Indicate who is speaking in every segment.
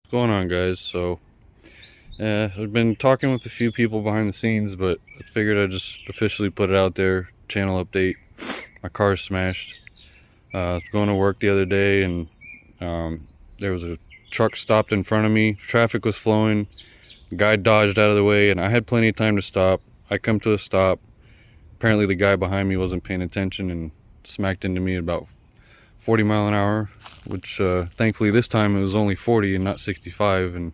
Speaker 1: What's going on, guys? So I've been talking with a few people behind the scenes, but I figured I'd just officially put it out there. Channel update. My car's smashed. I was going to work the other day, and there was a truck stopped in front of me. Traffic was flowing. The guy dodged out of the way, and I had plenty of time to stop. I come to a stop. Apparently the guy behind me wasn't paying attention and smacked into me at about 40 mile an hour, which thankfully this time it was only 40 and not 65, and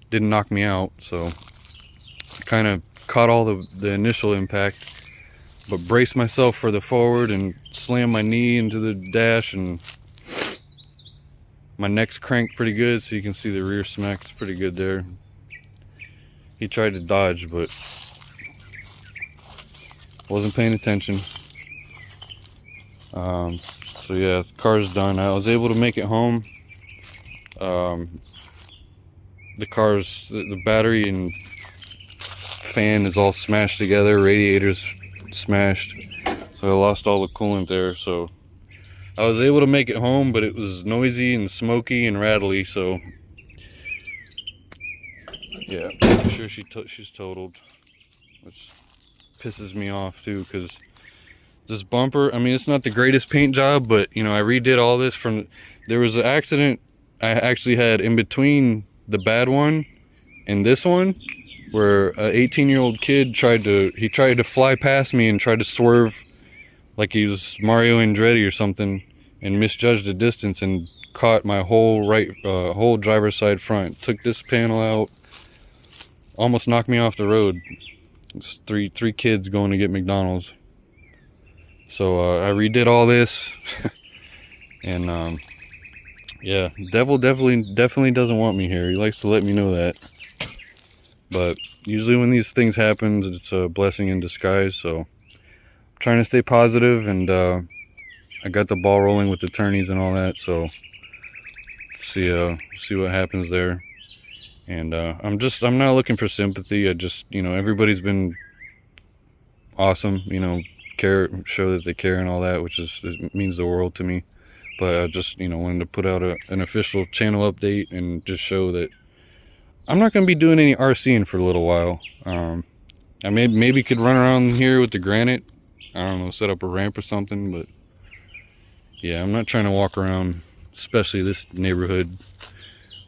Speaker 1: didn't knock me out. So I kind of caught all the initial impact, but braced myself for the forward and slammed my knee into the dash, and my neck's cranked pretty good, so you can see the rear smack's pretty good there. He tried to dodge, but wasn't paying attention. So yeah, the car's done. I was able to make it home. The battery and fan is all smashed together. Radiator's smashed, so I lost all the coolant there. So I was able to make it home, but it was noisy and smoky and rattly. So yeah, I'm sure she's totaled, which pisses me off too, because this bumper, I mean, it's not the greatest paint job, but you know, I redid all this from, there was an accident I actually had in between the bad one and this one, where an 18-year-old kid tried to fly past me and tried to swerve like he was Mario Andretti or something, and misjudged the distance and caught my whole driver's side front. Took this panel out, almost knocked me off the road. It's three kids going to get McDonald's. So I redid all this, and yeah, devil definitely doesn't want me here. He likes to let me know that. But usually when these things happen, it's a blessing in disguise. So I'm trying to stay positive, and I got the ball rolling with attorneys and all that. So see what happens there. And I'm not looking for sympathy. I just, you know, everybody's been awesome. You know, show that they care and all that, which it means the world to me. But I just, you know, wanted to put out an official channel update and just show that I'm not going to be doing any RCing for a little while. I maybe could run around here with the granite. I don't know, set up a ramp or something. But yeah, I'm not trying to walk around, especially this neighborhood,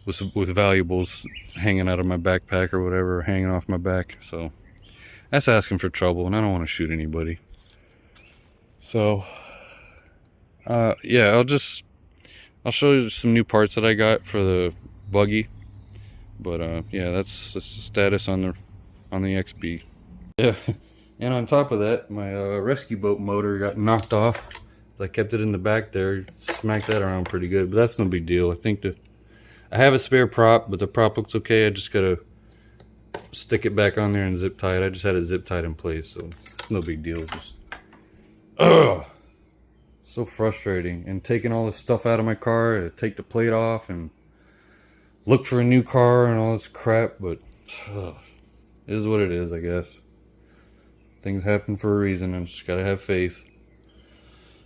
Speaker 1: with valuables hanging out of my backpack or whatever, hanging off my back. So that's asking for trouble, and I don't want to shoot anybody. So yeah, I'll show you some new parts that I got for the buggy. But yeah, that's the status on the XB. Yeah, and on top of that, my rescue boat motor got knocked off. I kept it in the back there, smacked that around pretty good, but that's no big deal. I think I have a spare prop, but the prop looks okay. I just gotta stick it back on there and zip tie it. I just had it zip tied in place, so no big deal. Just so frustrating. And taking all this stuff out of my car to take the plate off and look for a new car and all this crap, but it is what it is, I guess. Things happen for a reason, and just gotta have faith.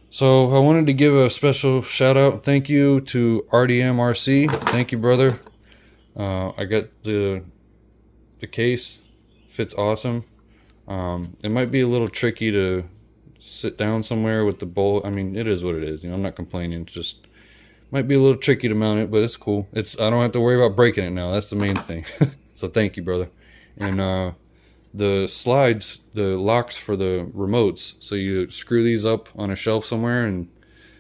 Speaker 1: So I wanted to give a special shout out, thank you to RDMRC. Thank you, brother. I got the case, fits awesome. It might be a little tricky to sit down somewhere with the bolt. I mean, it is what it is. You know, I'm not complaining. It's just might be a little tricky to mount it, but it's cool. I don't have to worry about breaking it now. That's the main thing. So thank you, brother. And the slides, the locks for the remotes, so you screw these up on a shelf somewhere and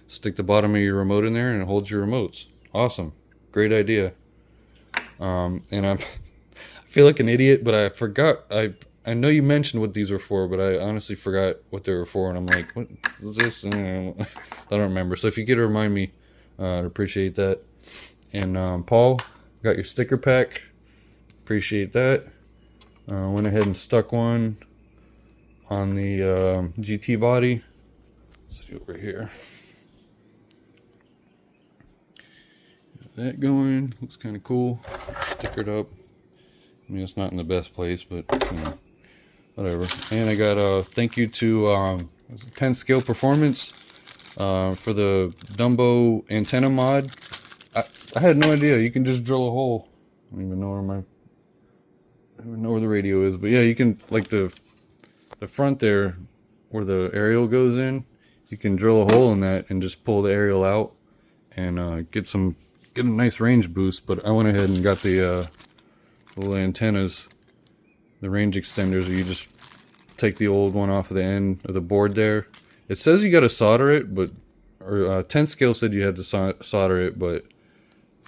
Speaker 1: stick the bottom of your remote in there, and it holds your remotes. Awesome. Great idea. And I feel like an idiot, but I forgot. I know you mentioned what these were for, but I honestly forgot what they were for, and I'm like, what is this? I don't remember. So if you could remind me, I'd appreciate that. And Paul, got your sticker pack. Appreciate that. Went ahead and stuck one on the GT body. Let's see over here. Got that going. Looks kind of cool. Stickered up. I mean, it's not in the best place, but you know, whatever. And I got thank you to 10 Scale Performance for the Dumbo antenna mod. I had no idea. You can just drill a hole. I don't even know where I don't even know where the radio is, but yeah, you can, like the front there where the aerial goes in, you can drill a hole in that and just pull the aerial out and get a nice range boost. But I went ahead and got the little antennas, the range extenders. You just take the old one off of the end of the board there. It says you got to solder it, but 10 scale said you had to solder it, but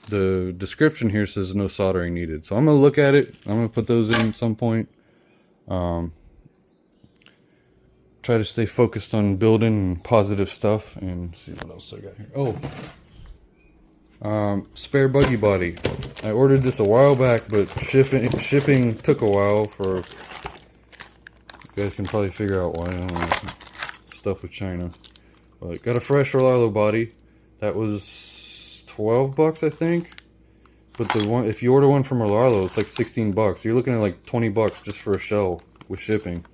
Speaker 1: the description here says no soldering needed. So I'm gonna look at it. I'm gonna put those in at some point. Try to stay focused on building positive stuff and see what else I got here. Spare buggy body. I ordered this a while back, but shipping took a while. For you guys can probably figure out why. I don't know, stuff with China. But got a fresh Rolalo body. That was $12, I think. But the one, if you order one from Rolalo, it's like $16. You're looking at like $20 just for a shell with shipping.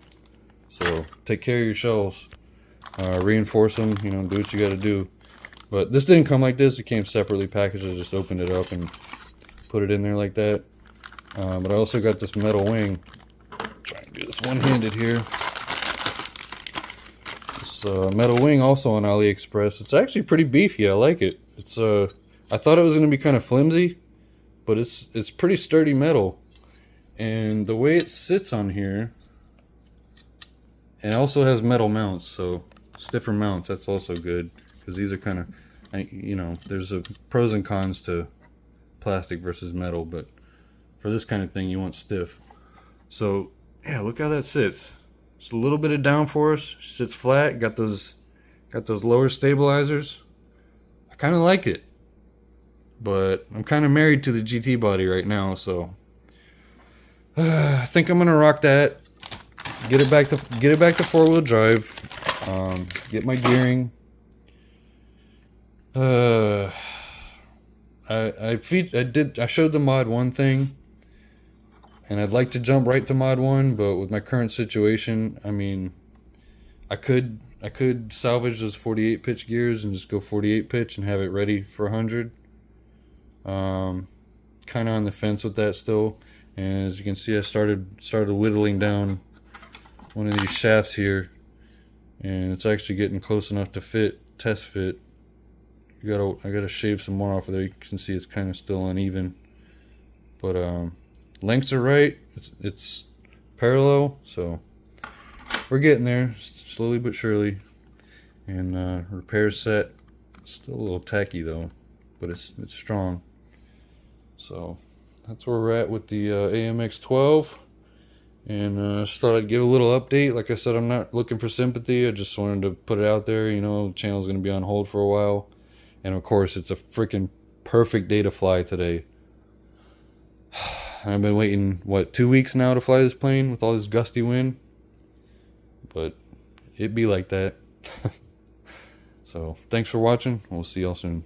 Speaker 1: So take care of your shells, reinforce them, you know, do what you got to do. But this didn't come like this. It came separately packaged. I just opened it up and put it in there like that. But I also got this metal wing. Try and do this one-handed here. This metal wing also on AliExpress. It's actually pretty beefy. I like it. It's I thought it was going to be kind of flimsy, but it's pretty sturdy metal. And the way it sits on here, it also has metal mounts, so stiffer mounts. That's also good, because these are kind of, you know, there's pros and cons to plastic versus metal, but for this kind of thing you want stiff. So yeah, look how that sits. Just a little bit of downforce, sits flat, got those lower stabilizers. I kind of like it, but I'm kind of married to the GT body right now, so I think I'm gonna rock that. Get it back to 4-wheel drive. Get my gearing. I showed the Mod 1 thing, and I'd like to jump right to Mod 1, but with my current situation, I mean, I could salvage those 48 pitch gears and just go 48 pitch and have it ready for 100. Kind of on the fence with that still. And as you can see, I started whittling down one of these shafts here, and it's actually getting close enough to test fit. I gotta shave some more off of there. You can see it's kind of still uneven, but lengths are right. It's parallel, so we're getting there slowly but surely. And repair set, still a little tacky though, but it's strong. So that's where we're at with the AMX 12. And just thought I'd give a little update. Like I said, I'm not looking for sympathy. I just wanted to put it out there. You know, the channel's going to be on hold for a while. And of course, it's a freaking perfect day to fly today. I've been waiting, what, 2 weeks now to fly this plane with all this gusty wind? But it'd be like that. So, thanks for watching. We'll see y'all soon.